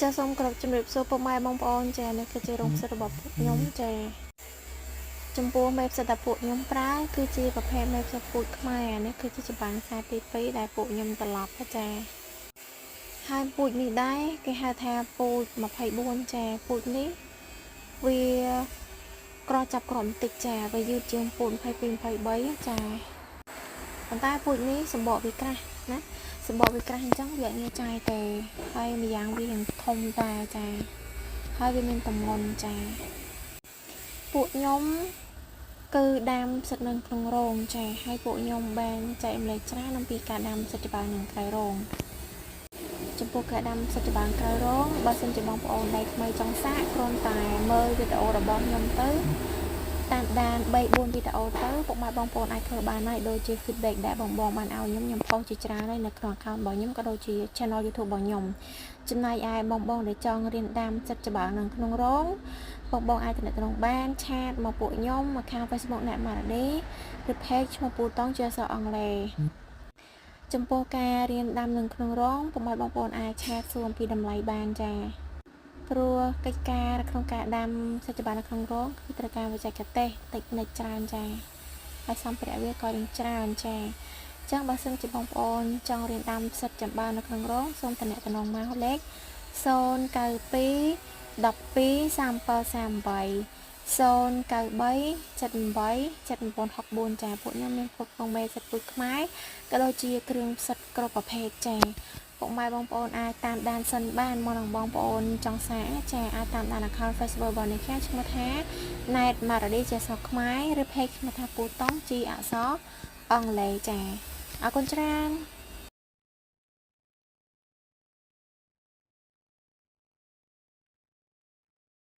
ចាសូមគោរពជំរាបសួរពុកម៉ែបងប្អូនចានេះគឺជារោងផ្សិតរបស់ពួកខ្ញុំចាចំពោះមេផ្សិតដែលពួកខ្ញុំប្រើគឺជាប្រភេទមេផ្សិតពូជខ្មែរនេះគឺជាចម្បាំងខ្សែទី2ដែលពួកខ្ញុំត្រឡប់ចាហើយពូជនេះដែរគេហៅថាពូជ24ចាពូជនេះវាក្រចាប់ក្រំបន្តិចចាវាយឺតជាងពូជ22 23ចាប៉ុន្តែពូជនេះសម្បកវាក្រាស់ណាសម្បកវាក្រាស់អញ្ចឹងវាអត់ងាយចាយទេហើយម្យ៉ាងវាធំតែចាហើយវាមានទម្ងន់ចាពួកខ្ញុំគឺដាំផ្សិតនៅក្នុងរោងចាហើយពួកខ្ញុំបានចែកម្លែកច្រើនអំពីការដាំផ្សិតច្បារនៅក្រៅរោងចំពោះការដាំផ្សិតច្បារក្រៅរោងបើសិនជាបងប្អូនដែលថ្មីចង់សាកគ្រាន់តែមើលវីដេអូរបស់ខ្ញុំទៅតាមដាន 3-4 វីដេអូទៅពុកម៉ែបងប្អូនអាចធ្វើបានហើយដូចជា feedback ដែលបងបានឲ្យខ្ញុំផុសជាច្រើនហើយនៅក្នុង account របស់ខ្ញុំក៏ដូចជា channel YouTube របស់ខ្ញុំចំណែកឯបងដែលចង់រៀនដាំផ្សិតច្បារនៅក្នុងរោងបងអាចទំនាក់ទំនងបានឆាតមកពួកខ្ញុំ account Facebook អ្នកម៉ារ៉ាឌីឬ page ឈ្មោះពូតងជាអក្សរអង់គ្លេសចំពោះការរៀនដាំនៅក្នុងរោងពុកម៉ែបងប្អូនអាចឆាតសួរអំពីតម្លៃបានចាព្រោះកិច្ចការក្នុងការដាំផ្សិតច្បារនៅក្នុងរោងគឺត្រូវការបច្ចេកទេសតិចនិចច្រើនចាហើយសម្ភារៈវាក៏រៀងច្រើនចាចឹងបើសិនជាបងប្អូនចង់រៀនដាំផ្សិតចំបើនៅក្នុងរោងសូមទំនាក់ទំនងមកលេខ092 12 3738 093 78 7964ចាពួកខ្ញុំមានគ្រប់គ្រងមេផ្សិតពូជខ្មែរក៏ដូចជាគ្រឿងផ្សិតគ្រប់ប្រភេទចាពុកម៉ែបងប្អូនអាចតាមដានសិនបានមកនឹងបងប្អូនចង់សាចាអាចតាមដាន account Facebook របស់នេះឈ្មោះថា Net Maradi ជាអក្សរខ្មែរឬ page ឈ្មោះថាពូតងជាអក្សរអង់គ្លេសចាអរគុណច្រើន